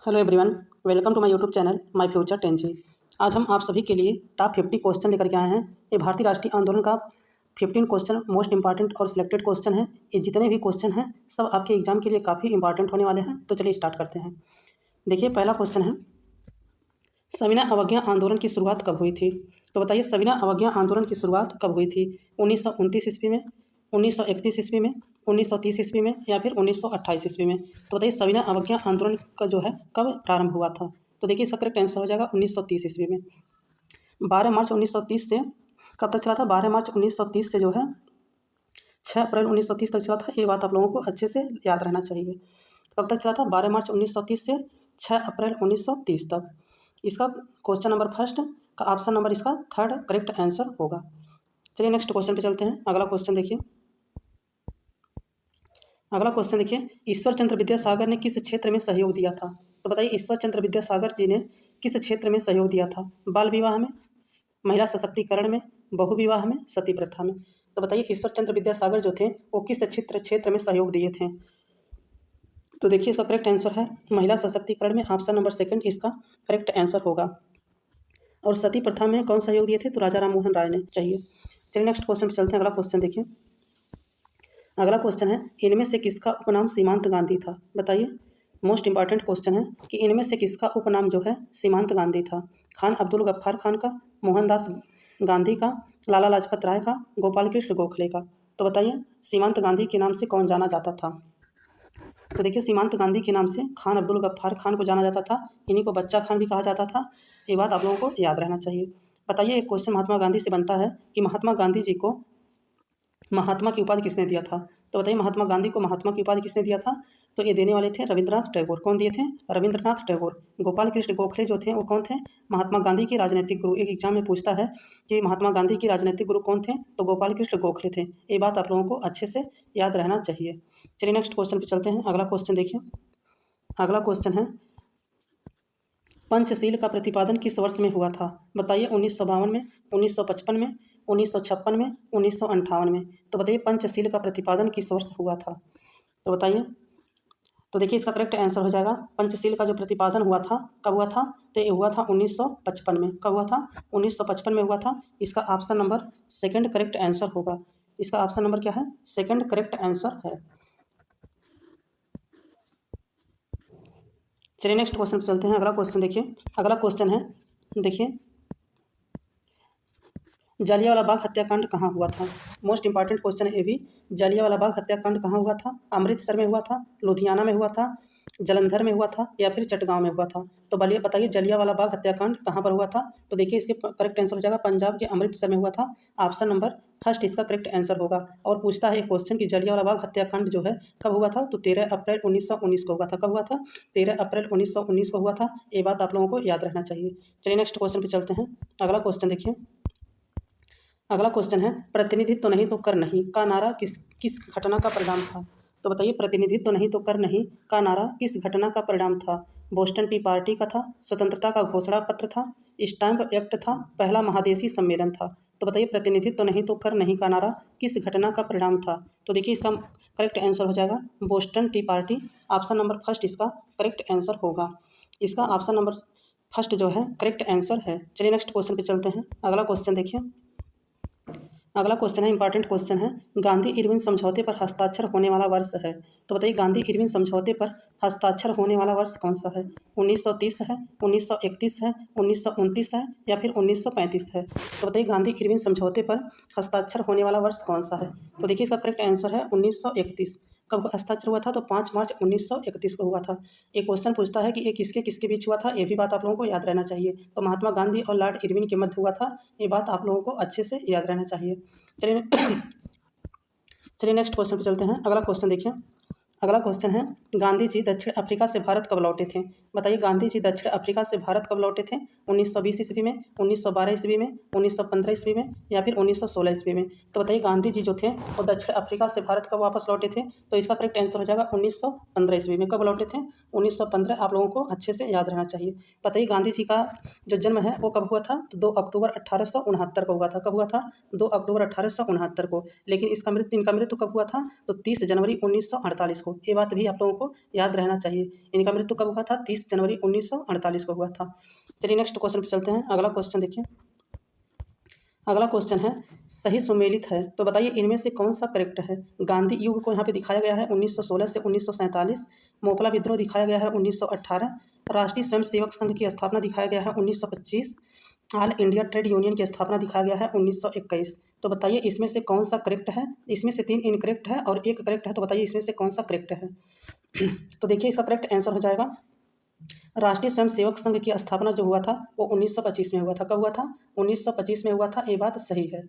Hello everyone, welcome to my YouTube channel my future 10G। आज हम आप सभी के लिए टॉप 50 क्वेश्चन लेकर के आए हैं। ये भारतीय राष्ट्रीय आंदोलन का 15 क्वेश्चन मोस्ट इंपॉर्टेंट और सिलेक्टेड क्वेश्चन है। ये जितने भी क्वेश्चन हैं सब आपके एग्जाम के लिए काफ़ी इंपॉर्टेंट होने वाले हैं। तो चलिए स्टार्ट करते हैं। देखिए, पहला क्वेश्चन है, सविनय अवज्ञा आंदोलन की शुरुआत कब हुई थी? तो बताइए, सविनय अवज्ञा आंदोलन की शुरुआत कब हुई थी? 1929 ईस्वी में, 1931 ईस्वी में, 1930 ईस्वी में या फिर 1928 ईस्वी में? तो बताइए, सविनय अवज्ञा आंदोलन का जो है कब प्रारंभ हुआ था? तो देखिए, इसका करेक्ट आंसर हो जाएगा 1930 ईस्वी में। 12 मार्च 1930 से कब तक चला था? 12 मार्च 1930 से जो है 6 अप्रैल 1930 तक चला था। ये बात आप लोगों को अच्छे से याद रहना चाहिए। कब तक चला था? 12 मार्च 1930 से 6 अप्रैल 1930 तक। इसका क्वेश्चन नंबर फर्स्ट का ऑप्शन नंबर इसका थर्ड करेक्ट आंसर होगा। चलिए नेक्स्ट क्वेश्चन पे चलते हैं। अगला क्वेश्चन देखिए, ईश्वर चंद्र विद्यासागर ने किस क्षेत्र में सहयोग दिया था? तो बताइए, ईश्वर चंद्र विद्यासागर जी ने किस क्षेत्र में सहयोग दिया था? बाल विवाह में, महिला सशक्तिकरण में, बहु विवाह में, सती प्रथा में? तो बताइए, ईश्वर चंद्र विद्यासागर जो थे वो किस क्षेत्र में सहयोग दिए थे? तो देखिए, इसका करेक्ट आंसर है महिला सशक्तिकरण में। ऑप्शन नंबर सेकंड इसका करेक्ट आंसर होगा। और सती प्रथा में कौन सहयोग दिए थे? तो राजा राम मोहन राय ने। चाहिए, चलिए नेक्स्ट क्वेश्चन पे चलते हैं। अगला क्वेश्चन देखिए, अगला क्वेश्चन है, इनमें से किसका उपनाम सीमांत गांधी था? बताइए, मोस्ट इंपॉर्टेंट क्वेश्चन है कि इनमें से किसका उपनाम जो है सीमांत गांधी था? खान अब्दुल गफ्फार खान का, मोहनदास गांधी का, लाला लाजपत राय का, गोपाल कृष्ण गोखले का? तो बताइए, सीमांत गांधी के नाम से कौन जाना जाता था? तो देखिए, सीमांत गांधी के नाम से खान अब्दुल गफ्फार खान को जाना जाता था। इन्हीं को बच्चा खान भी कहा जाता था। ये बात आप लोगों को याद रहना चाहिए। बताइए, एक क्वेश्चन महात्मा गांधी से बनता है कि महात्मा गांधी जी को महात्मा की उपाधि किसने दिया था? तो बताइए, महात्मा गांधी को महात्मा की उपाधि किसने दिया था? तो ये देने वाले थे रविंद्रनाथ टैगोर। कौन दिए थे? रविंद्रनाथ टैगोर। गोपाल कृष्ण गोखले जो थे वो कौन थे? महात्मा गांधी के राजनीतिक गुरु। एक एग्जाम में पूछता है कि महात्मा गांधी के राजनीतिक गुरु कौन थे? तो गोपाल कृष्ण गोखले थे। ये बात आप लोगों को अच्छे से याद रहना चाहिए। चलिए नेक्स्ट क्वेश्चन पे चलते हैं। अगला क्वेश्चन देखिए, अगला क्वेश्चन है, पंचशील का प्रतिपादन किस वर्ष में हुआ था? बताइए, 1952 में, 1955 में, 1956 में, 1958 में? तो बताइए, पंचशील का प्रतिपादन किस वर्ष हुआ था? तो बताइए, तो देखिए, इसका करेक्ट आंसर हो जाएगा, पंचशील का जो प्रतिपादन हुआ था कब हुआ था? तो ये हुआ था 1955 में। कब हुआ था? 1955 में हुआ था। इसका option number second correct answer होगा। इसका ऑप्शन नंबर क्या है? सेकंड करेक्ट आंसर है। चलिए नेक्स्ट क्वेश्चन पे चलते हैं। अगला क्वेश्चन देखिए, अगला क्वेश्चन है, देखिए, जालियांवाला बाग हत्याकांड कहाँ हुआ था? मोस्ट इंपॉर्टेंट क्वेश्चन है ये भी। जालियांवाला बाग हत्याकांड कहाँ हुआ था? अमृतसर में हुआ था, लुधियाना में हुआ था, जलंधर में हुआ था या फिर चटगांव में हुआ था? तो बोलिए, बताइए, जालियांवाला बाग हत्याकांड कहाँ पर हुआ था? तो देखिए, इसके करेक्ट आंसर हो जाएगा पंजाब के अमृतसर में हुआ था। ऑप्शन नंबर फर्स्ट इसका करेक्ट आंसर होगा। और पूछता है एक क्वेश्चन कि जालियांवाला बाग हत्याकांड जो है कब हुआ था? तो 13 अप्रैल 1919 को हुआ था। कब हुआ था? 13 अप्रैल 1919 को हुआ था। ये बात आप लोगों को याद रहना चाहिए। चलिए नेक्स्ट क्वेश्चन पे चलते हैं। अगला क्वेश्चन देखिए, अगला क्वेश्चन है, प्रतिनिधित्व नहीं तो कर नहीं का नारा किस किस घटना का परिणाम था? तो बताइए, प्रतिनिधित्व नहीं तो कर नहीं का नारा किस घटना का परिणाम था? बोस्टन टी पार्टी का था, स्वतंत्रता का घोषणा पत्र था, स्टैम्प एक्ट था, पहला महादेशी सम्मेलन था? तो बताइए, प्रतिनिधित्व नहीं तो कर नहीं का नारा किस घटना का परिणाम था? तो देखिए, इसका करेक्ट आंसर हो जाएगा Boston T party. Option number first इसका करेक्ट आंसर होगा। इसका ऑप्शन नंबर फर्स्ट जो है करेक्ट आंसर है। चलिए नेक्स्ट क्वेश्चन पे चलते हैं। अगला क्वेश्चन देखिए, अगला क्वेश्चन है, इंपॉर्टेंट क्वेश्चन है, गांधी इरविन समझौते पर हस्ताक्षर होने वाला वर्ष है? तो बताइए, गांधी इरविन समझौते पर हस्ताक्षर होने वाला वर्ष कौन सा है? 1930 है, 1931 है, 1929 है या फिर 1935 है? तो बताइए, गांधी इरविन समझौते पर हस्ताक्षर होने वाला वर्ष कौन सा है? तो देखिए, इसका करेक्ट आंसर है 1931। कब हस्ताक्षर हुआ था? तो 5 मार्च 1931 को हुआ था। एक क्वेश्चन पूछता है कि ये किसके किसके बीच हुआ था? ये भी बात आप लोगों को याद रहना चाहिए। तो महात्मा गांधी और लॉर्ड इरविन के मध्य हुआ था। ये बात आप लोगों को अच्छे से याद रहना चाहिए। चलिए चलिए नेक्स्ट क्वेश्चन पे चलते हैं। अगला क्वेश्चन देखिए, अगला क्वेश्चन है, गांधी जी दक्षिण अफ्रीका से भारत कब लौटे थे? बताइए, गांधी जी दक्षिण अफ्रीका से भारत कब लौटे थे? 1920 ईस्वी में, 1912 ईस्वी में, 1915 ईस्वी में या फिर 1916 ईस्वी में? तो बताइए, गांधी जी जो थे वो दक्षिण अफ्रीका से भारत कब वापस लौटे थे? तो इसका करेक्ट आंसर हो जाएगा 1915 ईस्वी में। कब लौटे थे? 1915। आप लोगों को अच्छे से याद रहना चाहिए। बताइए, गांधी जी का जो जन्म है वो कब हुआ था? तो 2 अक्टूबर 1869 को हुआ था। कब हुआ था? 2 अक्टूबर 1869 को। लेकिन इनका मृत्यु कब हुआ था? तो 30 जनवरी 1948 को को। ये बात भी आप लोगों को याद रहना चाहिए। इनका मृत्यु कब हुआ था? 30 जनवरी 1948 को हुआ था। चलिए नेक्स्ट क्वेश्चन पर चलते हैं। अगला क्वेश्चन देखिए। अगला क्वेश्चन है सही सुमेलित है, तो बताइए इनमें से कौन सा करेक्ट है? गांधी युग को यहाँ पे दिखाया गया है 1916 से 1947, मोपला विद्रोह दिखाया गया है 1918, राष्ट्रीय स्वयंसेवक संघ की स्थापना दिखाया गया है 1925, ऑल इंडिया ट्रेड यूनियन की स्थापना दिखाया गया है 1921। तो बताइए इसमें से कौन सा करेक्ट है? इसमें से 3 इनकरेक्ट है और 1 करेक्ट है, तो बताइए इसमें से कौन सा करेक्ट है? तो देखिए इसका करेक्ट आंसर हो जाएगा राष्ट्रीय स्वयंसेवक संघ की स्थापना जो हुआ था वो 1925 में हुआ था। कब हुआ था? 1925 में हुआ था। ये बात सही है।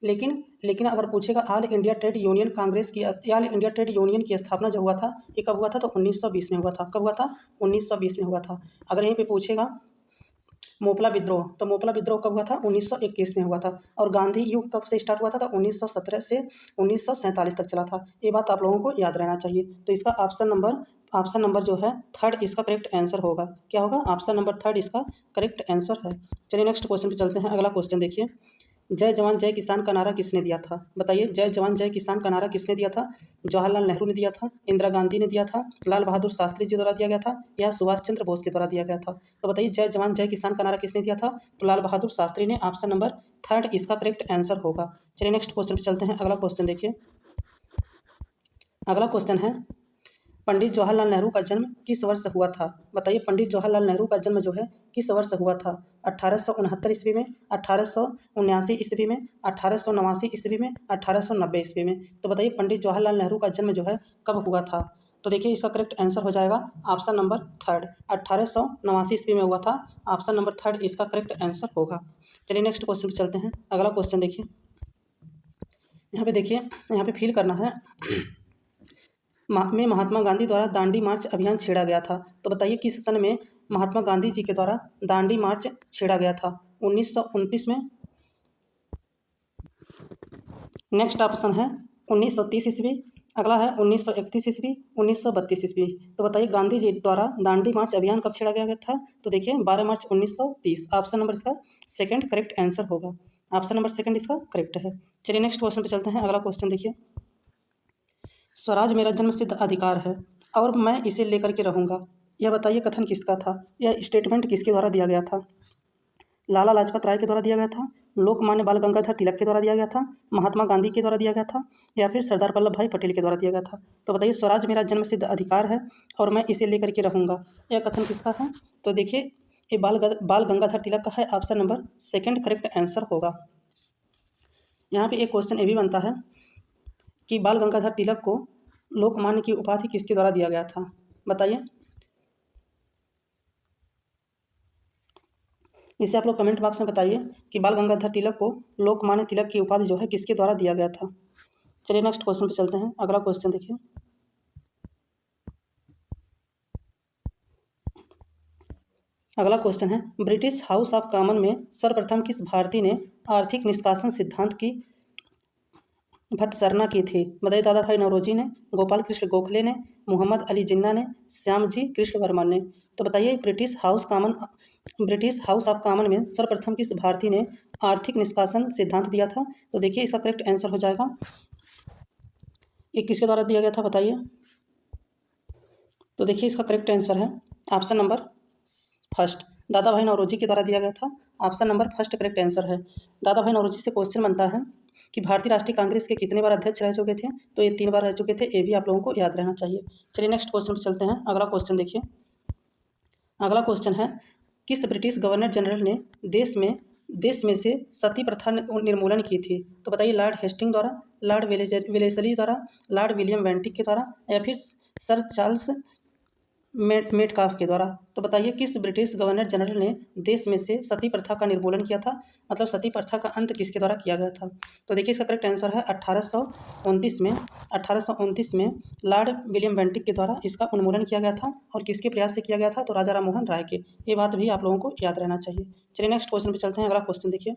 लेकिन अगर पूछेगा all India trade union Congress की ऑल इंडिया ट्रेड यूनियन की स्थापना जब हुआ था ये कब हुआ था? तो 1920 में हुआ था। कब हुआ था? 1920 में हुआ था। अगर यहीं पे पूछेगा मोपला विद्रोह, तो मोपला विद्रोह कब हुआ था? 1921 में हुआ था। और गांधी युग कब से स्टार्ट हुआ था? तो 1917 से 1947 तक चला था। ये बात आप लोगों को याद रहना चाहिए। तो इसका ऑप्शन नंबर जो है 3 इसका करेक्ट आंसर होगा। क्या होगा? ऑप्शन नंबर 3 इसका करेक्ट आंसर है। चलिए नेक्स्ट क्वेश्चन पे चलते हैं। अगला क्वेश्चन देखिए। जय जवान जय किसान का नारा किसने दिया था? बताइए जय जवान जय किसान का नारा किसने दिया था? जवाहरलाल नेहरू ने दिया था, इंदिरा गांधी ने दिया था, लाल बहादुर शास्त्री जी द्वारा दिया गया था, या सुभाष चंद्र बोस के द्वारा दिया गया था? तो बताइए जय जवान जय किसान का नारा किसने दिया था? तो लाल बहादुर शास्त्री ने। ऑप्शन नंबर 3 इसका करेक्ट आंसर होगा। चलिए नेक्स्ट क्वेश्चन पे चलते हैं। अगला क्वेश्चन देखिए। अगला क्वेश्चन है पंडित जवाहरलाल नेहरू का जन्म किस वर्ष हुआ था? बताइए पंडित जवाहरलाल नेहरू का जन्म जो है किस वर्ष हुआ था? 1869 ईस्वी में, 1879 ईस्वी में, 1889 ईस्वी में, 1890 ईस्वी में? तो बताइए पंडित जवाहरलाल नेहरू का जन्म जो है कब हुआ था? तो देखिए इसका करेक्ट आंसर हो जाएगा ऑप्शन नंबर 3 1889 ईस्वी में हुआ था। ऑप्शन नंबर 3 इसका करेक्ट आंसर होगा। चलिए नेक्स्ट क्वेश्चन पर चलते हैं। अगला क्वेश्चन देखिए। यहाँ पे देखिए, यहाँ पे फील करना है में महात्मा गांधी द्वारा दांडी मार्च अभियान छेड़ा गया था। तो बताइए किस सन में महात्मा गांधी जी के द्वारा दांडी मार्च छेड़ा गया था? 1929 में। नेक्स्ट ऑप्शन है 1930 ईस्वी। अगला है 1931 ईस्वी, 1932 ईस्वी। तो बताइए गांधी जी द्वारा दांडी मार्च अभियान कब छेड़ा गया था? तो देखिए 12 मार्च 1930। ऑप्शन नंबर इसका सेकंड करेक्ट आंसर होगा। ऑप्शन नंबर 2 इसका करेक्ट है। चलिए नेक्स्ट क्वेश्चन पे चलते हैं। अगला क्वेश्चन देखिए। स्वराज मेरा जन्मसिद्ध अधिकार है और मैं इसे लेकर के रहूँगा, यह बताइए कथन किसका था? यह स्टेटमेंट किसके द्वारा दिया गया था? लाला लाजपत राय के द्वारा दिया गया था, लोकमान्य बाल गंगाधर तिलक के द्वारा दिया गया था, महात्मा गांधी के द्वारा दिया गया था, या फिर सरदार वल्लभ भाई पटेल के द्वारा दिया गया था? तो बताइए स्वराज मेरा जन्मसिद्ध अधिकार है और मैं इसे लेकर के रहूँगा, यह कथन किसका है? तो देखिए ये बाल गंगाधर तिलक का है। ऑप्शन नंबर 2 करेक्ट आंसर होगा। यहाँ पे एक क्वेश्चन ये भी बनता है कि बाल गंगाधर तिलक को लोकमान्य की उपाधि किसके द्वारा दिया गया था? बताइए। इसे आप लोग कमेंट बॉक्स में बताइए कि बाल गंगाधर तिलक को लोकमान्य तिलक की उपाधि जो है किसके द्वारा दिया गया था। चलिए नेक्स्ट क्वेश्चन पे चलते हैं। अगला क्वेश्चन देखिए। अगला क्वेश्चन है ब्रिटिश हाउस ऑफ कॉमन में सर्वप्रथम किस भारतीय ने आर्थिक निष्कासन सिद्धांत की भत्सरना की थी? बताइए दादा भाई नौरोजी ने, गोपाल कृष्ण गोखले ने, मोहम्मद अली जिन्ना ने, श्यामजी कृष्ण वर्मन ने? तो बताइए ब्रिटिश हाउस ऑफ कॉमन में सर्वप्रथम किस भारतीय ने आर्थिक निष्कासन सिद्धांत दिया था? तो देखिए इसका करेक्ट आंसर हो जाएगा, ये किसके द्वारा दिया गया था बताइए? तो देखिए इसका करेक्ट आंसर है ऑप्शन नंबर 1 दादा भाई नौरोजी के द्वारा दिया गया था। ऑप्शन नंबर 1 करेक्ट आंसर है। दादा भाई नौरोजी से क्वेश्चन बनता है कि भारतीय राष्ट्रीय कांग्रेस के कितने बार अध्यक्ष रह चुके थे? तो ये 3 बार रह चुके थे। ये भी आप लोगों को याद रहना चाहिए। चलिए नेक्स्ट क्वेश्चन पर चलते हैं। अगला क्वेश्चन देखिए। अगला क्वेश्चन है किस ब्रिटिश गवर्नर जनरल ने देश में से सती प्रथा निर्मूलन की थी? तो बताइए लॉर्ड हेस्टिंग द्वारा, लॉर्ड वेलेस्ली द्वारा, लॉर्ड विलियम बेंटिक के द्वारा, या फिर सर चार्ल्स मेटकाफ के द्वारा? तो बताइए किस ब्रिटिश गवर्नर जनरल ने देश में से सती प्रथा का निर्मूलन किया था? मतलब सती प्रथा का अंत किसके द्वारा किया गया था? तो देखिए इसका करेक्ट आंसर है 1829 में लॉर्ड विलियम बेंटिक के द्वारा इसका उन्मूलन किया गया था। और किसके प्रयास से किया गया था? तो राजा राम मोहन राय के। ये बात भी आप लोगों को याद रहना चाहिए। चलिए नेक्स्ट क्वेश्चन पर चलते हैं। अगला क्वेश्चन देखिए।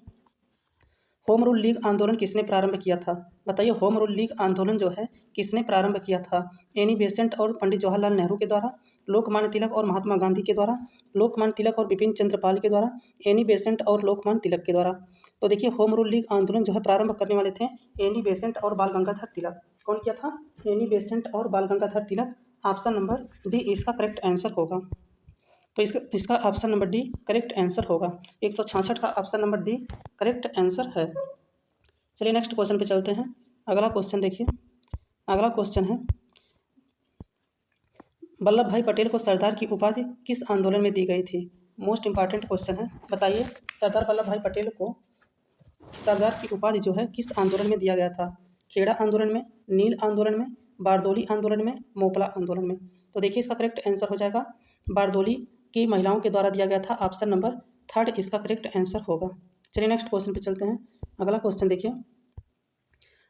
होम रूल लीग आंदोलन किसने प्रारंभ किया था? बताइए होम रूल लीग आंदोलन जो है किसने प्रारंभ किया था? एनी बेसेंट और पंडित जवाहरलाल नेहरू के द्वारा, लोकमान्य तिलक और महात्मा गांधी के द्वारा, लोकमान्य तिलक और बिपिन चंद्र पाल के द्वारा, एनी बेसेंट और लोकमान्य तिलक के द्वारा। तो देखिए होम रूल लीग आंदोलन जो है प्रारंभ करने वाले थे एनी बेसेंट और बाल गंगाधर तिलक। कौन किया था? एनी बेसेंट और बाल Gangadhar Tilak. Option number D इसका करेक्ट आंसर होगा। तो इसका option number D correct answer होगा। 166 का option number D correct answer है। चलिए नेक्स्ट क्वेश्चन पे चलते हैं। अगला क्वेश्चन देखिए, अगला क्वेश्चन है वल्लभ भाई पटेल को सरदार की उपाधि किस आंदोलन में दी गई थी? मोस्ट इंपॉर्टेंट क्वेश्चन है। बताइए सरदार वल्लभ भाई पटेल को सरदार की उपाधि जो है किस आंदोलन में दिया गया था? खेड़ा आंदोलन में, नील आंदोलन में, बारदोली आंदोलन में, मोपला आंदोलन में। तो देखिए इसका करेक्ट आंसर हो जाएगा बारदोली की महिलाओं के द्वारा दिया गया था। ऑप्शन नंबर थर्ड इसका करेक्ट आंसर होगा। चलिए नेक्स्ट क्वेश्चन पे चलते हैं। अगला क्वेश्चन देखिए,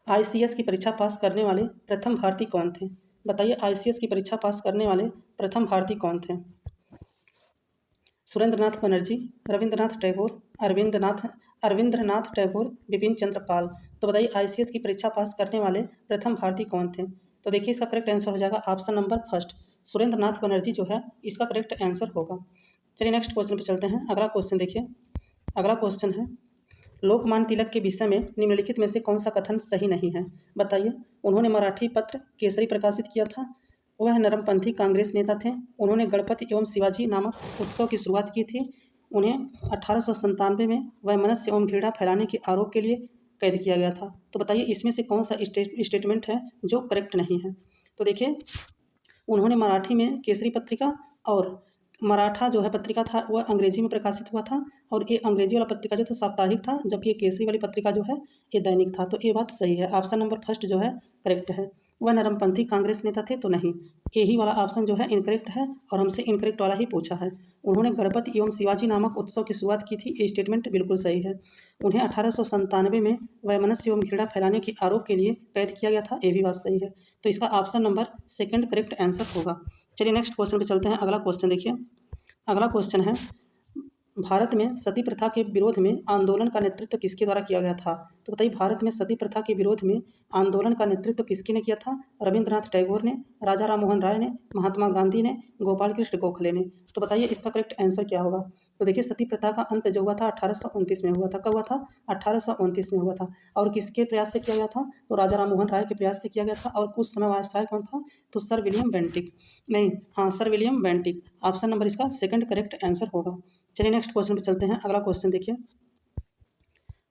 आईसीएस की परीक्षा पास करने वाले प्रथम भारतीय कौन थे? बताइए आईसीएस की परीक्षा पास करने वाले प्रथम भारतीय कौन थे? सुरेंद्रनाथ बनर्जी, रविंद्रनाथ टैगोर, अरविंद्रनाथ टैगोर, बिपिन चंद्र पाल। तो बताइए आईसीएस की परीक्षा पास करने वाले प्रथम भारतीय कौन थे? तो देखिए इसका करेक्ट आंसर हो जाएगा option number first, Surendranath Banerjee जो है इसका करेक्ट आंसर होगा। चलिए नेक्स्ट क्वेश्चन पे चलते हैं। अगला क्वेश्चन देखिए, अगला क्वेश्चन है लोकमान्य तिलक के विषय में निम्नलिखित में से कौन सा कथन सही नहीं है? बताइए। उन्होंने मराठी पत्र केसरी प्रकाशित किया था, वह नरमपंथी कांग्रेस नेता थे, उन्होंने गणपति एवं शिवाजी नामक उत्सव की शुरुआत की थी, उन्हें 1897 में वैमनस्य एवं घृणा फैलाने के आरोप के लिए कैद किया गया था। तो बताइए इसमें से कौन सा स्टेटमेंट है जो करेक्ट नहीं है? तो देखिए उन्होंने मराठी में केसरी पत्रिका और मराठा जो है पत्रिका था वह अंग्रेजी में प्रकाशित हुआ था, और ये अंग्रेजी वाला पत्रिका जो था साप्ताहिक था, जबकि ये केसरी वाली पत्रिका जो है ये दैनिक था। तो ये बात सही है, ऑप्शन नंबर फर्स्ट जो है करेक्ट है। वह नरमपंथी कांग्रेस नेता थे तो नहीं, यही वाला ऑप्शन जो है इनकरेक्ट है और हमसे इनकरेक्ट वाला ही पूछा है। उन्होंने गणपति एवं शिवाजी नामक उत्सव की शुरुआत की थी, ये स्टेटमेंट बिल्कुल सही है। उन्हें 1897 में वैमनस्य एवं घृणा फैलाने के आरोप के लिए कैद किया गया था, ये भी बात सही है। तो इसका option number second correct answer होगा। चलिए नेक्स्ट क्वेश्चन पे चलते हैं। अगला क्वेश्चन देखिए, अगला क्वेश्चन है भारत में सती प्रथा के विरोध में आंदोलन का नेतृत्व किसके द्वारा किया गया था? तो बताइए भारत में सती प्रथा के विरोध में आंदोलन का नेतृत्व किसके ने किया था? रविंद्रनाथ टैगोर ने, राजा राम मोहन राय ने, महात्मा गांधी ने, गोपाल कृष्ण गोखले ने। तो बताइए इसका करेक्ट आंसर क्या होगा? तो देखिए सती प्रथा का अंत जो हुआ था 1829 में हुआ था। कब हुआ था? 1829 में हुआ था। और किसके प्रयास से किया गया था? तो राजा राम मोहन राय के प्रयास से किया गया था। और उस समय वायसराय कौन था? तो सर विलियम बेंटिक, नहीं हाँ sir William Bentinck. Option number इसका सेकंड करेक्ट आंसर होगा। चलिए नेक्स्ट क्वेश्चन पे चलते हैं। अगला क्वेश्चन देखिए,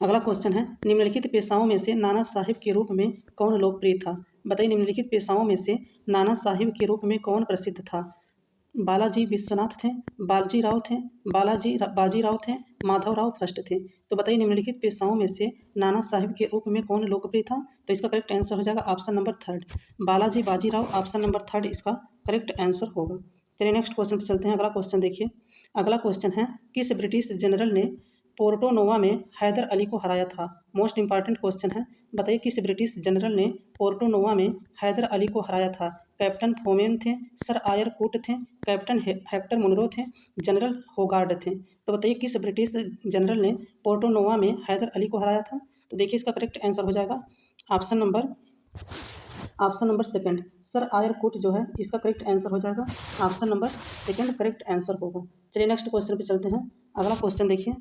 अगला क्वेश्चन है निम्नलिखित पेशाओं में से नाना साहिब के रूप में कौन लोकप्रिय था? बताइए निम्नलिखित पेशाओं में से नाना साहिब के रूप में कौन प्रसिद्ध था? बालाजी विश्वनाथ थे, बाजीराव थे, बाजीराव थे, माधवराव फर्स्ट थे। तो बताइए निम्नलिखित पेशाओं में से नाना साहिब के रूप में कौन लोकप्रिय था? तो इसका करेक्ट आंसर हो जाएगा option number third, Balaji Bajirao. Option number third इसका करेक्ट आंसर होगा। चलिए नेक्स्ट क्वेश्चन पे चलते हैं। अगला क्वेश्चन देखिए, अगला क्वेश्चन है किस ब्रिटिश जनरल ने पोर्टो नोवा में हैदर अली को हराया था? मोस्ट इंपॉर्टेंट क्वेश्चन है। बताइए किस ब्रिटिश जनरल ने पोर्टो नोवा में हैदर अली को हराया था? कैप्टन फोमेन थे, सर आयर कूट थे, कैप्टन हेक्टर मुनरो थे, जनरल होगार्ड थे। तो बताइए किस ब्रिटिश जनरल ने पोर्टो नोवा में हैदर अली को हराया था? तो देखिए इसका करेक्ट आंसर हो जाएगा ऑप्शन नंबर सेकंड, सर आयर कूट जो है इसका करेक्ट आंसर हो जाएगा। Option number second correct answer होगा। चलिए नेक्स्ट क्वेश्चन पे चलते हैं। अगला क्वेश्चन देखिए,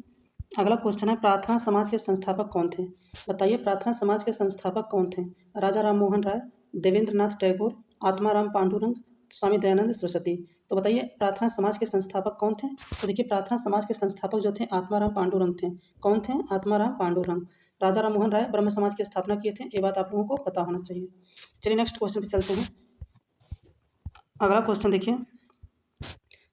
अगला क्वेश्चन है प्रार्थना समाज के संस्थापक कौन थे? बताइए प्रार्थना समाज के संस्थापक कौन थे? राजा राम मोहन राय, देवेंद्रनाथ टैगोर, आत्माराम पांडुरंग, स्वामी दयानंद सरस्वती। तो बताइए प्रार्थना समाज के संस्थापक कौन थे? तो देखिए प्रार्थना समाज के संस्थापक जो थे आत्माराम पांडुरंग थे। कौन थे? आत्माराम पांडुरंग। राजा राम मोहन राय ब्रह्म समाज की स्थापना किए थे, ये बात आप लोगों को पता होना चाहिए। चलिए नेक्स्ट क्वेश्चन पे चलते हैं। अगला क्वेश्चन देखिए,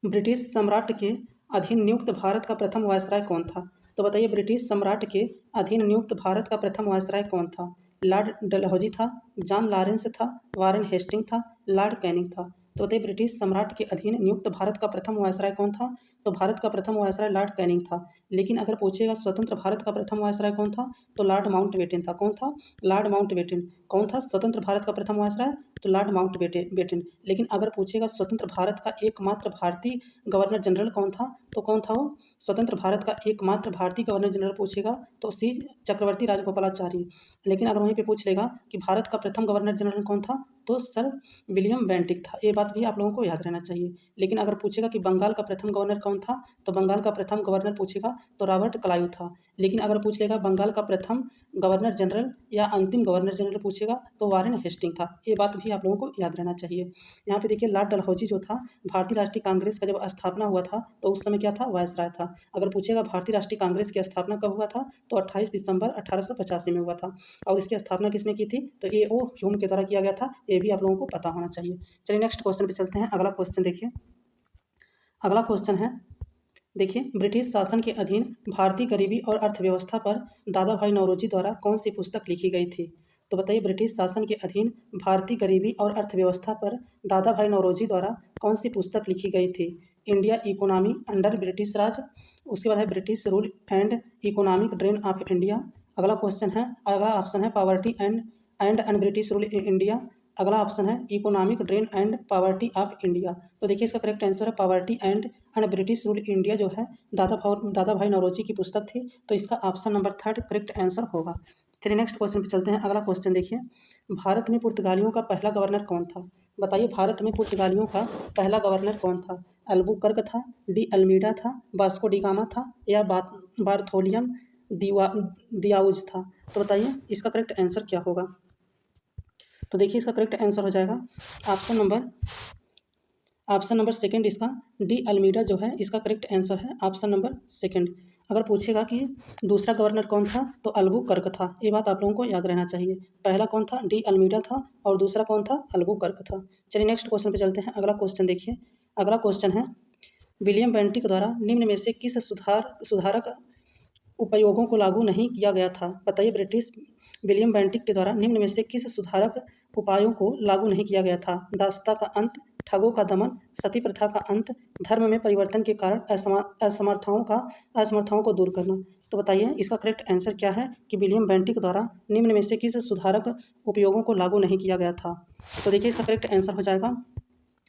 ब्रिटिश सम्राट के अधीन नियुक्त भारत का प्रथम वायसराय कौन था? तो बताइए ब्रिटिश सम्राट के अधीन नियुक्त भारत का प्रथम वायसराय कौन था? लॉर्ड डलहौजी था, जॉन लॉरेंस था, वारेन हेस्टिंग था, लॉर्ड कैनिंग था। तो बताइए ब्रिटिश सम्राट के अधीन नियुक्त भारत का प्रथम वायसराय कौन था? तो भारत का प्रथम वायसराय लॉर्ड कैनिंग था। लेकिन अगर पूछेगा स्वतंत्र भारत का प्रथम वायसराय कौन था? तो लॉर्ड माउंटबेटन था। कौन था? Lord Mountbatten. कौन था स्वतंत्र भारत का प्रथम वायसराय? तो लॉर्ड माउंटबेटन। लेकिन अगर पूछेगा स्वतंत्र भारत का एकमात्र भारतीय गवर्नर जनरल कौन था? तो कौन था वो? स्वतंत्र भारत का एकमात्र भारतीय गवर्नर जनरल पूछेगा तो सी चक्रवर्ती राजगोपालाचारी। लेकिन अगर वहीं पे पूछ लेगा कि भारत का प्रथम गवर्नर जनरल कौन था? तो सर विलियम बेंटिक था। ये बात भी आप लोगों को याद रहना चाहिए। लेकिन अगर पूछेगा कि बंगाल का प्रथम गवर्नर कौन था, तो बंगाल का प्रथम गवर्नर पूछेगा तो रॉबर्ट क्लाइव था। लेकिन अगर पूछ लेगा बंगाल का प्रथम गवर्नर जनरल या अंतिम गवर्नर जनरल पूछेगा तो वारेन हेस्टिंग था। ये बात भी आप लोगों को याद रहना चाहिए। यहाँ पे देखिए लॉर्ड डलहौजी जो था, भारतीय राष्ट्रीय कांग्रेस का जब स्थापना हुआ था तो उस समय क्या था, वायसराय था। अगर पूछेगा भारतीय राष्ट्रीय कांग्रेस की स्थापना कब हुआ था, तो 28 दिसंबर 1885 में हुआ था। और इसकी स्थापना किसने की थी, तो ए ओ ह्यूम के द्वारा किया गया था। ये भी आप लोगों को पता होना चाहिए। चलिए नेक्स्ट क्वेश्चन पे चलते हैं। अगला क्वेश्चन देखिए, अगला क्वेश्चन है, देखिए ब्रिटिश शासन के अधीन भारतीय गरीबी और अर्थव्यवस्था पर दादा भाई नौरोजी द्वारा कौन सी पुस्तक लिखी गई थी। तो बताइए ब्रिटिश शासन के अधीन भारतीय गरीबी और अर्थव्यवस्था पर दादा भाई नौरोजी द्वारा कौन सी पुस्तक लिखी गई थी। इंडिया इकोनॉमी अंडर ब्रिटिश राज, उसके बाद है British rule and economic drain of India. अगला क्वेश्चन है, अगला ऑप्शन है poverty and British rule in India. अगला ऑप्शन है economic drain and poverty of India. तो देखिए इसका करेक्ट आंसर है poverty and British rule India जो है दादा भाई नौरोजी की पुस्तक थी। तो इसका ऑप्शन नंबर 3 करेक्ट आंसर होगा। चलिए नेक्स्ट क्वेश्चन पे चलते हैं। अगला क्वेश्चन देखिए, भारत में पुर्तगालियों का पहला गवर्नर कौन था। बताइए भारत में पुर्तगालियों का पहला गवर्नर कौन था। अल्बुकर्क था, डी अल्मीडा था, वास्को डी गामा था, या बार्थोलियम दियाउज था। तो बताइए इसका करेक्ट आंसर क्या होगा। तो देखिए इसका करेक्ट आंसर हो जाएगा ऑप्शन नंबर सेकंड। इसका डी अल्मीडा जो है इसका करेक्ट आंसर है ऑप्शन नंबर सेकंड। अगर पूछेगा कि दूसरा गवर्नर कौन था, तो अल्बुकर्क था। ये बात आप लोगों को याद रहना चाहिए। पहला कौन था, डी अल्मीडा था, और दूसरा कौन था, अल्बुकर्क था। चलिए नेक्स्ट क्वेश्चन पे चलते हैं। अगला क्वेश्चन देखिए, अगला क्वेश्चन है, विलियम बेंटिक द्वारा निम्न में से किस सुधारक उपयोगों को लागू नहीं किया गया था। बताइए ब्रिटिश विलियम बेंटिक के द्वारा निम्न में से किस सुधारक उपायों को लागू नहीं किया गया था। दासता का अंत, ठगों का दमन, सती प्रथा का अंत, धर्म में परिवर्तन के कारण असमर्थताओं को दूर करना। तो बताइए इसका करेक्ट आंसर क्या है कि विलियम बेंटिक द्वारा निम्न में से किस सुधारक उपयोगों को लागू नहीं किया गया था। तो देखिए इसका करेक्ट आंसर हो जाएगा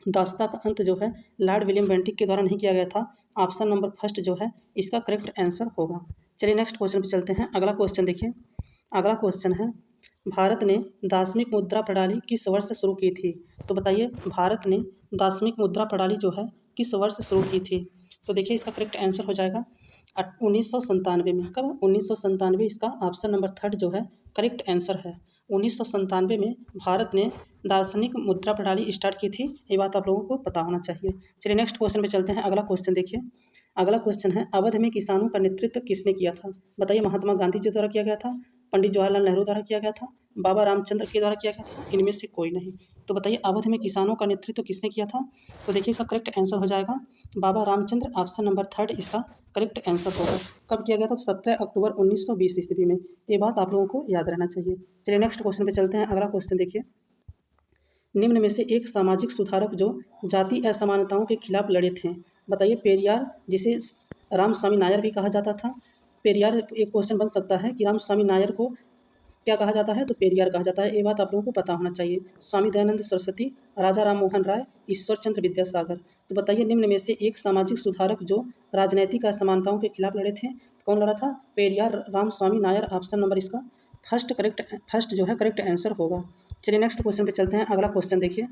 दासता का अंत जो है लॉर्ड विलियम बेंटिक के द्वारा नहीं किया गया था। ऑप्शन नंबर फर्स्ट जो है इसका करेक्ट आंसर होगा। चलिए नेक्स्ट क्वेश्चन पे चलते हैं। अगला क्वेश्चन देखिए, अगला क्वेश्चन है, भारत ने दार्शनिक मुद्रा प्रणाली किस वर्ष शुरू की थी। तो बताइए भारत ने दार्शनिक मुद्रा प्रणाली जो है किस वर्ष शुरू की थी। तो देखिए इसका करेक्ट आंसर हो जाएगा 1997 में। कब, 1997। इसका ऑप्शन नंबर 3 जो है करेक्ट आंसर है। 1997 में भारत ने दार्शनिक मुद्रा प्रणाली स्टार्ट की थी। ये बात आप लोगों को पता होना चाहिए। चलिए नेक्स्ट क्वेश्चन पे चलते हैं। अगला क्वेश्चन देखिए, अगला क्वेश्चन है, अवध में किसानों का नेतृत्व किसने किया था। बताइए महात्मा गांधी जी द्वारा किया गया था, पंडित जवाहरलाल नेहरू द्वारा किया गया था, बाबा रामचंद्र के द्वारा किया गया था, इनमें से कोई नहीं। तो बताइए अवध में किसानों का नेतृत्व किसने किया था। तो देखिए इसका करेक्ट आंसर हो जाएगा बाबा रामचंद्र। ऑप्शन नंबर 3 इसका करेक्ट आंसर होगा। कब किया गया था, तो 17 अक्टूबर 1920 ईस्वी में। ये बात आप लोगों को याद रहना चाहिए। चलिए नेक्स्ट क्वेश्चन पे चलते हैं। अगला क्वेश्चन देखिए, निम्न में से एक सामाजिक सुधारक जो जाति असमानताओं के खिलाफ लड़े थे। बताइए पेरियार, जिसे रामस्वामी नायर भी कहा जाता था। पेरियार, एक क्वेश्चन बन सकता है कि रामस्वामी नायर को क्या कहा जाता है, तो पेरियार कहा जाता है। ये बात आप लोगों को पता होना चाहिए। स्वामी दयानंद सरस्वती, राजा राम मोहन राय, ईश्वर चंद्र विद्यासागर। तो बताइए निम्न में से एक सामाजिक सुधारक जो राजनैतिक असमानताओं के खिलाफ लड़े थे, कौन लड़ा था, पेरियार रामस्वामी नायर। ऑप्शन नंबर इसका फर्स्ट जो है करेक्ट आंसर होगा। चलिए नेक्स्ट क्वेश्चन पे चलते हैं। अगला क्वेश्चन देखिए,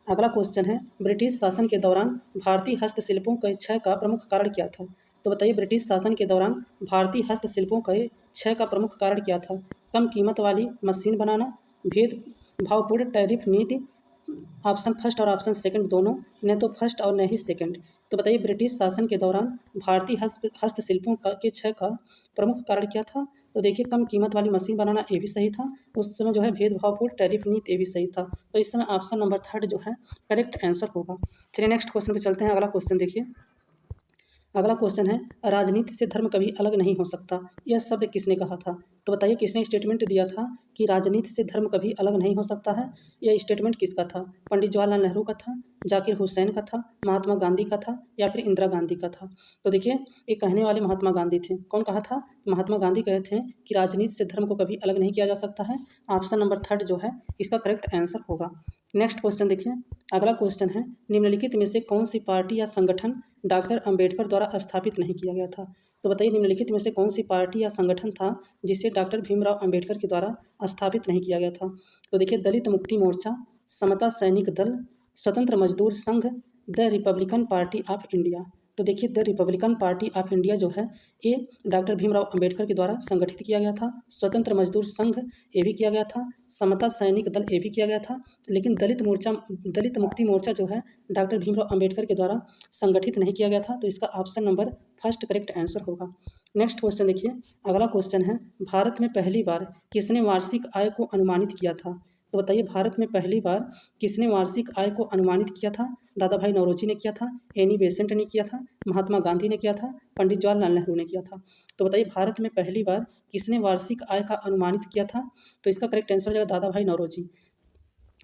अगला क्वेश्चन है, ब्रिटिश शासन के दौरान भारतीय हस्तशिल्पों के क्षय का प्रमुख कारण क्या था। तो बताइए ब्रिटिश शासन के दौरान भारतीय हस्तशिल्पों के क्षय का प्रमुख कारण क्या था। कम कीमत वाली मशीन बनाना, भेदभावपूर्ण टैरिफ नीति। ऑप्शन फर्स्ट और ऑप्शन सेकंड दोनों, न तो फर्स्ट और न ही सेकंड। तो बताइए ब्रिटिश शासन के दौरान भारतीय हस्तशिल्पों के क्षय का प्रमुख कारण क्या था। तो देखिए कम कीमत वाली मशीन बनाना, ये भी सही था। उस समय जो है भेदभावपूर्ण टैरिफ नीति, ये भी सही था। तो इस समय ऑप्शन नंबर 3 जो है करेक्ट आंसर होगा। चलिए नेक्स्ट क्वेश्चन पे चलते हैं। अगला क्वेश्चन देखिए, अगला क्वेश्चन है, राजनीति से धर्म कभी अलग नहीं हो सकता, यह शब्द किसने कहा था। तो बताइए किसने स्टेटमेंट दिया था कि राजनीति से धर्म कभी अलग नहीं हो सकता है। यह स्टेटमेंट किसका था, पंडित जवाहरलाल नेहरू का था, जाकिर हुसैन का था, महात्मा गांधी का था, या फिर इंदिरा गांधी का था। तो देखिए ये कहने वाले महात्मा गांधी थे। कौन कहा था, महात्मा गांधी कहे थे कि राजनीति से धर्म को कभी अलग नहीं किया जा सकता है। ऑप्शन नंबर 3 जो है इसका करेक्ट आंसर होगा। नेक्स्ट क्वेश्चन देखिए, अगला क्वेश्चन है, निम्नलिखित में से कौन सी पार्टी या संगठन डॉक्टर अंबेडकर द्वारा स्थापित नहीं किया गया था। तो बताइए निम्नलिखित में से कौन सी पार्टी या संगठन था जिसे डॉक्टर भीमराव अंबेडकर के द्वारा स्थापित नहीं किया गया था। तो देखिए दलित मुक्ति मोर्चा, समता सैनिक दल, स्वतंत्र मजदूर संघ, the Republican party of India. तो देखिए the Republican party of India जो है ये डॉक्टर भीमराव अंबेडकर के द्वारा संगठित किया गया था। स्वतंत्र मजदूर संघ ये भी किया गया था, समता सैनिक दल ये भी किया गया था, लेकिन दलित मुक्ति मोर्चा जो है डॉक्टर भीमराव अंबेडकर के द्वारा संगठित नहीं किया गया था। तो इसका option number first correct answer होगा। नेक्स्ट क्वेश्चन देखिए, अगला क्वेश्चन है भारत में पहली बार किसने वार्षिक आय को अनुमानित किया था। तो बताइए भारत में पहली बार किसने वार्षिक आय को अनुमानित किया था। दादा भाई नौरोजी ने किया था, एनी बेसेंट ने किया था, महात्मा गांधी ने किया था, पंडित जवाहरलाल नेहरू ने किया था। तो बताइए भारत में पहली बार किसने वार्षिक आय का अनुमानित किया था। तो इसका करेक्ट आंसर हो जाएगा दादा भाई नौरोजी।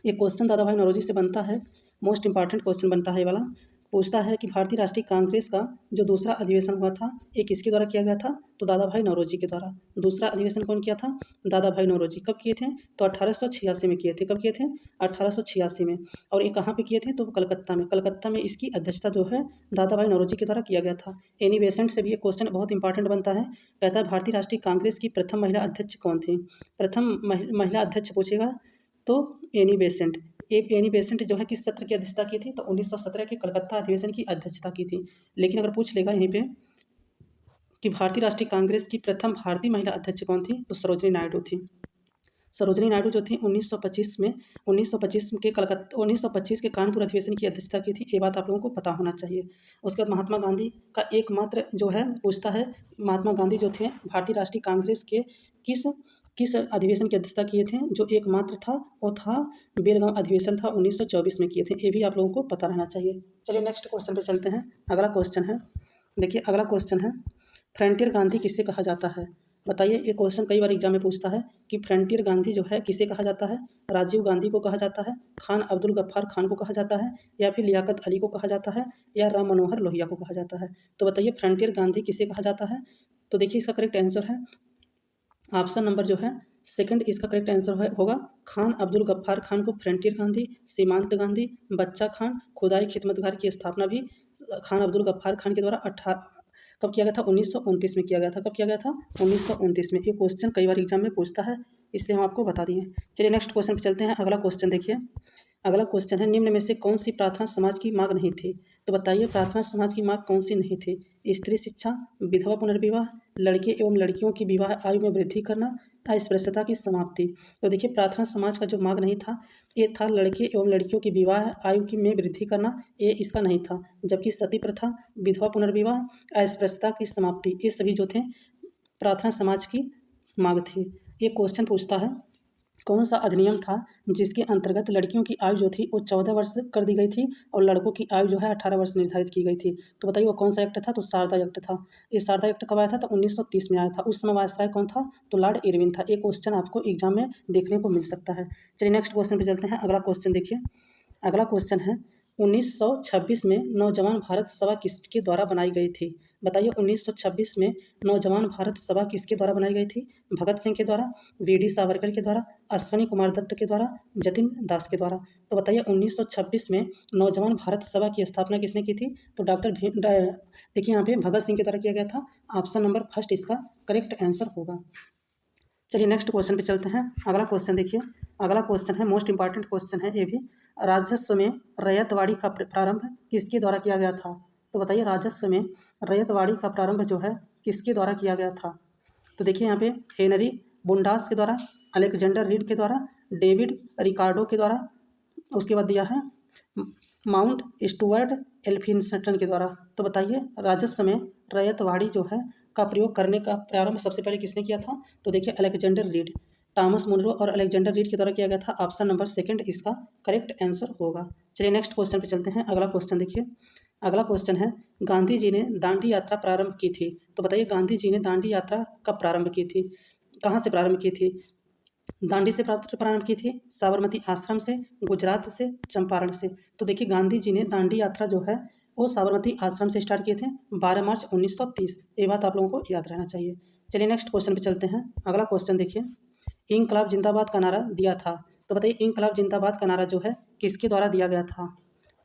ये क्वेश्चन दादा भाई नौरोजी से बनता है, मोस्ट इंपॉर्टेंट क्वेश्चन बनता है ये वाला। पूछता है कि भारतीय राष्ट्रीय कांग्रेस का जो दूसरा अधिवेशन हुआ था ये किसके द्वारा किया गया था। तो दादा भाई नौरोजी के द्वारा। दूसरा अधिवेशन कौन किया था, दादा भाई नौरोजी। कब किए थे, तो 1886 में किए थे। कब किए थे, 1886 में। और ये कहाँ पे किए थे, तो कलकत्ता में। कलकत्ता में इसकी अध्यक्षता जो है दादा भाई नौरोजी के द्वारा किया गया था। एनी बेसेंट से भी ये क्वेश्चन बहुत इंपॉर्टेंट बनता है। कहता है भारतीय राष्ट्रीय कांग्रेस की प्रथम महिला अध्यक्ष कौन थी। प्रथम महिला अध्यक्ष पूछेगा तो एनी बेसेंट। एनी बेसेंट जो है किस सत्र की अध्यक्षता की थी, तो 1917 के कलकत्ता अधिवेशन की अध्यक्षता की थी। लेकिन अगर पूछ लेगा यहीं पे कि भारतीय राष्ट्रीय कांग्रेस की प्रथम भारतीय महिला अध्यक्ष कौन थी, तो सरोजिनी नायडू थी। सरोजिनी नायडू जो थी 1925 के कानपुर अधिवेशन की अध्यक्षता की थी। ये बात आप लोगों को पता होना चाहिए। उसके बाद महात्मा गांधी का एकमात्र जो है पूछता है, महात्मा गांधी जो थे भारतीय राष्ट्रीय कांग्रेस के किस अधिवेशन की अध्यक्षता किए थे। जो एकमात्र था वो था बेलगांव अधिवेशन था, 1924 में किए थे। ये भी आप लोगों को पता रहना चाहिए। चलिए नेक्स्ट क्वेश्चन पे चलते हैं। अगला क्वेश्चन है, देखिए अगला क्वेश्चन है फ्रंटियर गांधी किसे कहा जाता है। बताइए ये क्वेश्चन कई बार एग्जाम में पूछता है कि फ्रंटियर गांधी जो है किसे कहा जाता है। राजीव गांधी को कहा जाता है, खान अब्दुल गफ्फार खान को कहा जाता है, या फिर लियाकत अली को कहा जाता है, या राम मनोहर लोहिया को कहा जाता है। तो बताइए फ्रंटियर गांधी किसे कहा जाता है। तो देखिए इसका करेक्ट आंसर है ऑप्शन नंबर जो है सेकंड, इसका करेक्ट आंसर होगा खान अब्दुल गफ्फार खान को फ्रंटियर गांधी, सीमांत गांधी, बच्चा खान, खुदाई खिदमतगार की स्थापना भी खान अब्दुल गफ्फार खान के द्वारा कब किया गया था, 1929 में किया गया था। कब किया गया था, 1929 में। ये क्वेश्चन कई बार एग्जाम में पूछता है, इसलिए हम आपको बता दिए। चलिए नेक्स्ट क्वेश्चन पे चलते हैं। अगला क्वेश्चन देखिए, अगला क्वेश्चन है निम्न में से कौन सी प्रार्थना समाज की मांग नहीं थी। तो बताइए प्रार्थना समाज की मांग कौन सी नहीं थी। स्त्री शिक्षा, विधवा पुनर्विवाह, लड़के एवं लड़कियों की विवाह आयु में वृद्धि करना, अस्पृश्यता की समाप्ति। तो देखिए प्रार्थना समाज का जो मांग नहीं था ये था लड़के एवं लड़कियों की विवाह आयु की में वृद्धि करना, ये इसका नहीं था। जबकि सती प्रथा, विधवा पुनर्विवाह, अस्पृश्यता की समाप्ति, ये सभी जो थे प्रार्थना समाज की मांग थी। ये क्वेश्चन पूछता है कौन सा अधिनियम था जिसके अंतर्गत लड़कियों की आयु जो थी वो 14 वर्ष कर दी गई थी और लड़कों की आयु जो है 18 वर्ष निर्धारित की गई थी। तो बताइए वो कौन सा एक्ट था, तो शारदा एक्ट था। ये शारदा एक्ट कब आया था, तो 1930 में आया था। उस समय वायसराय कौन था, तो लॉर्ड इरविन था। एक क्वेश्चन आपको एग्जाम में देखने को मिल सकता है। चलिए नेक्स्ट क्वेश्चन पे चलते हैं। अगला क्वेश्चन देखिए, अगला क्वेश्चन है 1926 में नौजवान भारत सभा किसके द्वारा बनाई गई थी। बताइए 1926 में नौजवान भारत सभा किसके द्वारा बनाई गई थी। भगत सिंह के द्वारा, वी.डी. सावरकर के द्वारा, अश्विनी कुमार दत्त के द्वारा, जतिन दास के द्वारा। तो बताइए 1926 में नौजवान भारत सभा की स्थापना किसने की थी, तो देखिए यहाँ पे भगत सिंह के द्वारा किया गया था। ऑप्शन नंबर फर्स्ट इसका करेक्ट आंसर होगा। चलिए नेक्स्ट क्वेश्चन पे चलते हैं। अगला क्वेश्चन देखिए, अगला क्वेश्चन है मोस्ट इंपॉर्टेंट क्वेश्चन है ये भी। राजस्व में रैयतवाड़ी का प्रारंभ किसके द्वारा किया गया था। तो बताइए राजस्व में रैयतवाड़ी का प्रारंभ जो है किसके द्वारा किया गया था। तो देखिए यहाँ पे हेनरी बुंडास के द्वारा, अलेक्जेंडर रीड के द्वारा, डेविड रिकार्डो के द्वारा, उसके बाद दिया है माउंट स्टुअर्ट एल्फिंस्टन के द्वारा। तो बताइए राजस्व में रैयतवाड़ी जो है का प्रयोग करने का प्रारंभ सबसे पहले किसने किया था। तो देखिए अलेक्जेंडर रीड, टॉमस मुनरो और अलेक्जेंडर रीड के द्वारा किया गया था। ऑप्शन नंबर सेकंड इसका करेक्ट आंसर होगा। चलिए नेक्स्ट क्वेश्चन पे चलते हैं। अगला क्वेश्चन देखिए, अगला क्वेश्चन है गांधी जी ने दांडी यात्रा प्रारंभ की थी। तो बताइए गांधी जी ने दांडी यात्रा कब प्रारंभ की थी, कहाँ से प्रारंभ की थी। दांडी से प्रारंभ की थी, साबरमती आश्रम से, गुजरात से, चंपारण से। तो देखिए गांधी जी ने दांडी यात्रा जो है वो साबरमती आश्रम से स्टार्ट किए थे 12 मार्च 1930। ये बात आप लोगों को याद रहना चाहिए। चलिए नेक्स्ट क्वेश्चन पे चलते हैं। अगला क्वेश्चन देखिए, इंकलाब जिंदाबाद का नारा दिया था। तो बताइए इंकलाब जिंदाबाद का नारा जो है किसके द्वारा दिया गया था।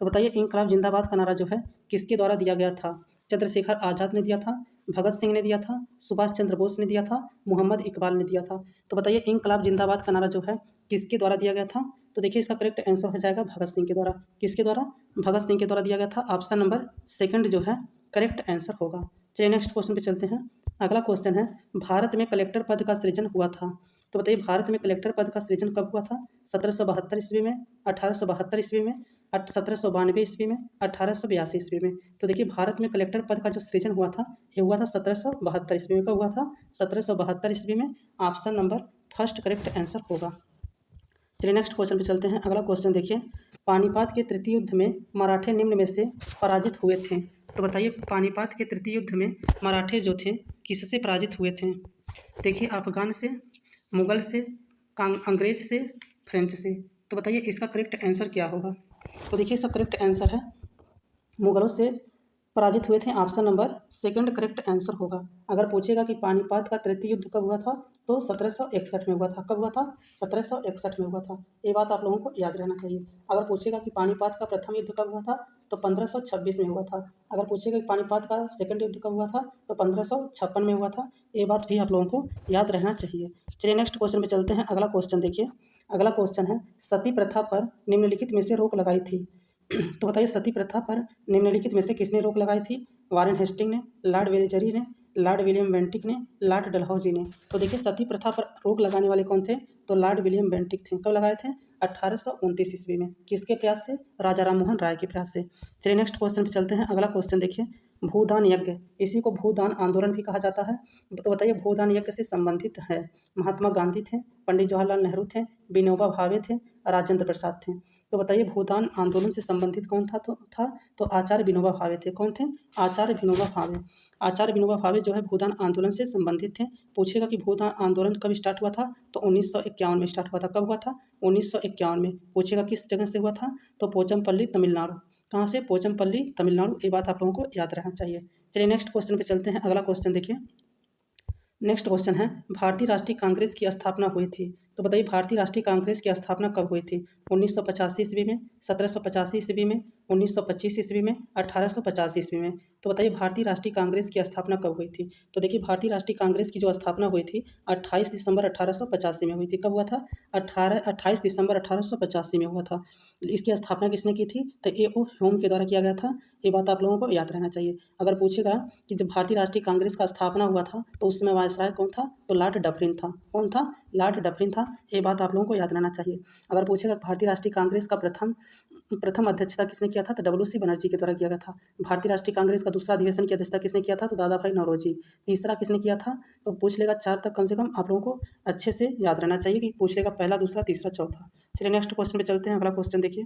तो बताइए इंकलाब जिंदाबाद का नारा जो है किसके द्वारा दिया गया था। चंद्रशेखर आज़ाद ने दिया था, भगत सिंह ने दिया था, सुभाष चंद्र बोस ने दिया था, मोहम्मद इकबाल ने दिया था। तो बताइए इनकलाब जिंदाबाद का नारा जो है किसके द्वारा दिया गया था? तो देखिए इसका करेक्ट आंसर हो जाएगा भगत सिंह के द्वारा। किसके द्वारा? भगत सिंह के द्वारा दिया गया था। ऑप्शन नंबर सेकंड जो है करेक्ट आंसर होगा। चलिए नेक्स्ट क्वेश्चन पे चलते हैं। अगला क्वेश्चन है भारत में कलेक्टर पद का सृजन हुआ था। तो बताइए भारत में कलेक्टर पद का सृजन कब हुआ था? 1772 ईस्वी में, 1872 ईस्वी में, 1792 ईस्वी में, 1882 ईस्वी में। तो देखिए भारत में कलेक्टर पद का जो सृजन हुआ था ये हुआ था 1772 ईस्वी में। कब हुआ था? 1772 ईस्वी में। Option number first correct answer होगा। चलिए नेक्स्ट क्वेश्चन पे चलते हैं। अगला क्वेश्चन देखिए पानीपत के तृतीय युद्ध में मराठे निम्न में से पराजित हुए थे। तो बताइए पानीपत के तृतीय युद्ध में मराठे जो थे किससे पराजित हुए थे? देखिए अफगान से, मुगल से, अंग्रेज से, फ्रेंच से। तो बताइए इसका करेक्ट आंसर क्या होगा? तो देखिए इसका करेक्ट आंसर है मुगलों से पराजित हुए थे। Option number second correct answer होगा। अगर पूछेगा कि पानीपत का तृतीय युद्ध कब हुआ था तो 1761 में हुआ था। कब हुआ था? 1761 में हुआ था। ये बात आप लोगों को याद रहना चाहिए। अगर पूछेगा कि पानीपत का प्रथम युद्ध कब हुआ था तो 1526 में हुआ था। अगर पूछेगा कि पानीपत का सेकंड युद्ध कब हुआ था तो 1556 में हुआ था। ये बात भी आप लोगों को याद रहना चाहिए। चलिए नेक्स्ट क्वेश्चन पे चलते हैं। अगला क्वेश्चन देखिए। अगला क्वेश्चन है सती प्रथा पर निम्नलिखित में से रोक लगाई थी। तो बताइए सती प्रथा पर निम्नलिखित में से किसने रोक लगाई थी? वारेन हेस्टिंग ने, लॉर्ड वेलेजरी ने, लॉर्ड विलियम बेंटिक ने, लॉर्ड डलहौजी ने। तो देखिए सती प्रथा पर रोक लगाने वाले कौन थे? तो लॉर्ड विलियम बेंटिक थे। कब लगाए थे? 1829 ईस्वी में। किसके प्रयास से? राजा राम मोहन राय के प्रयास से। चलिए नेक्स्ट क्वेश्चन पे चलते हैं। अगला क्वेश्चन देखिए भूदान यज्ञ, इसी को भूदान आंदोलन भी कहा जाता है। तो बताइए भूदान यज्ञ से संबंधित है महात्मा गांधी थे, पंडित जवाहरलाल नेहरू थे, विनोबा भावे थे, राजेंद्र प्रसाद थे। तो बताइए भूदान आंदोलन से संबंधित कौन था? तो आचार्य विनोबा भावे थे। कौन थे? आचार्य विनोबा भावे। आचार्य विनोबा भावे जो है भूदान आंदोलन से संबंधित थे। पूछेगा कि भूदान आंदोलन कब स्टार्ट हुआ था तो 1951 में स्टार्ट हुआ था। कब हुआ था? 1951 में। पूछेगा किस जगह से हुआ था तो पोचमपल्ली तमिलनाडु। कहाँ से? पोचमपल्ली तमिलनाडु। ये बात आप लोगों को याद रहना चाहिए। चलिए नेक्स्ट क्वेश्चन पे चलते हैं। अगला क्वेश्चन देखिए। नेक्स्ट क्वेश्चन है भारतीय राष्ट्रीय कांग्रेस की स्थापना हुई थी। तो बताइए भारतीय राष्ट्रीय कांग्रेस की स्थापना कब हुई थी? 1985 ईस्वी में, 1785 ईस्वी में, 1925 ईस्वी में, 1850 ईस्वी में। तो बताइए भारतीय राष्ट्रीय कांग्रेस की स्थापना कब हुई थी? तो देखिए भारतीय राष्ट्रीय कांग्रेस की जो स्थापना हुई थी 28 दिसंबर 1885 में हुई थी। कब हुआ था? 28 दिसंबर 1885 में हुआ था। इसकी स्थापना किसने की थी? तो ए.ओ. ह्यूम के द्वारा किया गया था। ये बात आप लोगों को याद रहना चाहिए। अगर पूछेगा कि जब भारतीय राष्ट्रीय कांग्रेस का स्थापना हुआ था तो उस समय वायसराय कौन था? तो लॉर्ड डफरिन था। कौन था? लॉर्ड डफरिन था। ये बात आप लोगों को याद रहना चाहिए। अगर पूछेगा भारतीय राष्ट्रीय कांग्रेस का प्रथम अध्यक्षता किसने किया था तो डब्ल्यू.सी. बनर्जी के द्वारा किया गया था। भारतीय राष्ट्रीय कांग्रेस का दूसरा अधिवेशन की अध्यक्षता किसने किया था तो दादा भाई नौरोजी। तीसरा किसने किया था? तो पूछ लेगा 4 तक कम से कम आप लोगों को अच्छे से याद रहना चाहिए कि पूछ लेगा पहला, दूसरा, तीसरा, चौथा। चलिए नेक्स्ट क्वेश्चन पे चलते हैं। अगला क्वेश्चन देखिए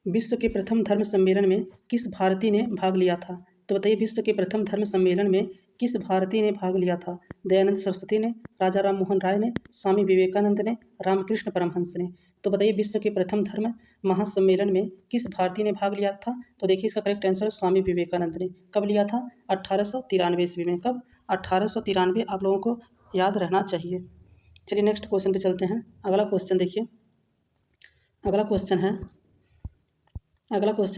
विश्व के प्रथम धर्म सम्मेलन में किस भारतीय ने भाग लिया था? तो बताइए विश्व के प्रथम धर्म सम्मेलन में किस भारतीय ने भाग लिया था? दयानंद सरस्वती ने, राजा राम मोहन राय ने, स्वामी विवेकानंद ने, रामकृष्ण परमहंस ने। तो बताइए विश्व के प्रथम धर्म महासम्मेलन में किस भारतीय ने भाग लिया था? तो देखिए इसका करेक्ट आंसर स्वामी विवेकानंद ने। कब लिया था? 1893 ईस्वी में। कब? 1893। आप लोगों को याद रहना चाहिए। चलिए नेक्स्ट क्वेश्चन पे चलते हैं। अगला क्वेश्चन देखिए। अगला क्वेश्चन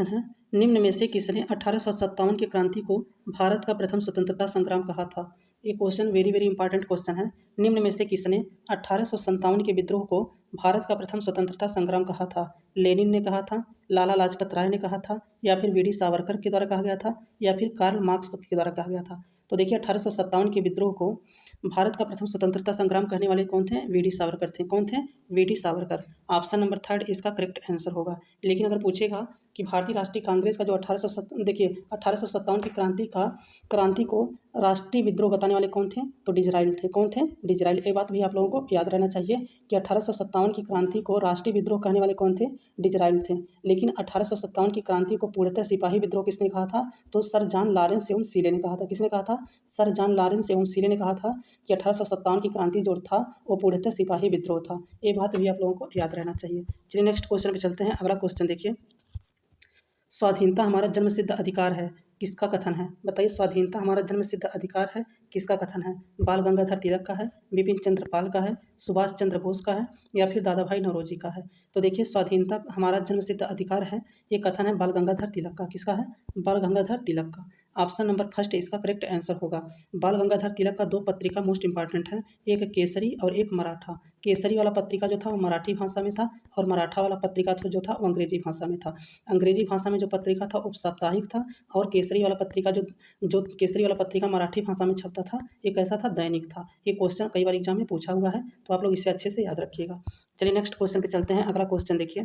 है निम्न में से किसने 1857 की क्रांति को भारत का प्रथम स्वतंत्रता संग्राम कहा था? ये question very very important question है। निम्न में से किसने 1857 के विद्रोह को भारत का प्रथम स्वतंत्रता संग्राम कहा था? लेनिन ने कहा था, लाला लाजपत राय ने कहा था, या फिर वी.डी. सावरकर के द्वारा कहा गया था, या फिर कार्ल मार्क्स के द्वारा कहा गया था? तो देखिए 1857 के विद्रोह को भारत का प्रथम स्वतंत्रता संग्राम कहने वाले कौन थे? वी.डी. सावरकर थे। कौन थे? VD. Savarkar. Option number third इसका करेक्ट आंसर होगा। लेकिन अगर पूछेगा कि भारतीय राष्ट्रीय कांग्रेस का जो 1857 की क्रांति को राष्ट्रीय विद्रोह बताने वाले कौन थे? तो डिजराइल थे। कौन थे? डिजराइल। ये बात भी आप लोगों को याद रहना चाहिए कि 1857 की क्रांति को राष्ट्रीय विद्रोह कहने वाले कौन थे? डिजराइल थे। लेकिन 1857 की क्रांति को पूर्णतः सिपाही विद्रोह किसने कहा था? तो सर जॉन लॉरेंस एवं सीले ने कहा था। किसने कहा था? सर जॉन लॉरेंस एवं सीले ने कहा था कि 1857 की क्रांति जो था वो पूर्णतः सिपाही विद्रोह था। ये बात भी आप लोगों को याद रहना चाहिए। चलिए नेक्स्ट क्वेश्चन पे चलते हैं। अगला क्वेश्चन देखिए स्वाधीनता हमारा जन्मसिद्ध अधिकार है, किसका कथन है? बताइए स्वाधीनता हमारा जन्मसिद्ध अधिकार है, किसका कथन है? बाल गंगाधर तिलक का है, बिपिन चंद्र पाल का है, सुभाष चंद्र बोस का है, या फिर दादा भाई नौरोजी का है? तो देखिए स्वाधीनता हमारा जन्मसिद्ध अधिकार है, ये कथन है बाल गंगाधर तिलक का। किसका है? बाल गंगाधर तिलक का। ऑप्शन नंबर फर्स्ट इसका करेक्ट आंसर होगा। बाल गंगाधर तिलक का 2 पत्रिका मोस्ट इंपॉर्टेंट है, एक केसरी और एक मराठा। केसरी वाला पत्रिका जो था वो मराठी भाषा में था और मराठा वाला पत्रिका जो था वो अंग्रेजी भाषा में था। अंग्रेजी भाषा में जो पत्रिका था उप साप्ताहिक था और केसरी वाला पत्रिका जो केसरी वाला पत्रिका मराठी भाषा में छपता था, एक ऐसा था दैनिक था। ये क्वेश्चन कई बार एग्जाम में पूछा हुआ है, तो आप लोग इसे अच्छे से याद रखिएगा। चलिए नेक्स्ट क्वेश्चन पे चलते हैं। अगला क्वेश्चन देखिए,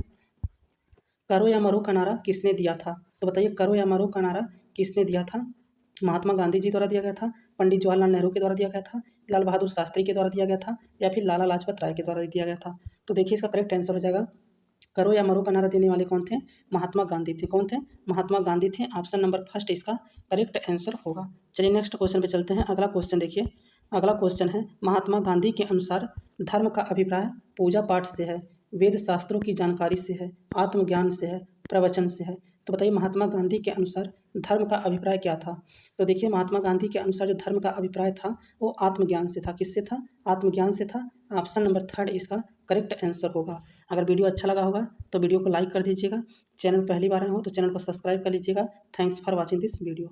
करो या मरो का नारा किसने दिया था? तो बताइए, करो या मरो का नारा किसने दिया था? महात्मा गांधी जी द्वारा दिया गया था, पंडित जवाहरलाल नेहरू के द्वारा दिया गया था, लाल बहादुर शास्त्री के द्वारा दिया गया था, या फिर लाला लाजपत राय के द्वारा दिया गया था? तो देखिए इसका करेक्ट आंसर हो जाएगा, करो या मरो का नारा देने वाले कौन थे? महात्मा गांधी थे। कौन थे? महात्मा गांधी थे। ऑप्शन नंबर फर्स्ट इसका करेक्ट आंसर होगा। चलिए नेक्स्ट क्वेश्चन पे चलते हैं। अगला क्वेश्चन देखिए, अगला क्वेश्चन है, महात्मा गांधी के अनुसार धर्म का अभिप्राय पूजा पाठ से है, वेद शास्त्रों की जानकारी से है, आत्मज्ञान से है, प्रवचन से है? तो बताइए महात्मा गांधी के अनुसार धर्म का अभिप्राय क्या था? तो देखिए महात्मा गांधी के अनुसार जो धर्म का अभिप्राय था वो आत्मज्ञान से था। किससे था? आत्मज्ञान से था। ऑप्शन नंबर थर्ड इसका करेक्ट आंसर होगा। अगर वीडियो अच्छा लगा होगा तो वीडियो को लाइक कर दीजिएगा। चैनल पहली बार आए हो तो चैनल को सब्सक्राइब कर लीजिएगा। Thanks for watching this video.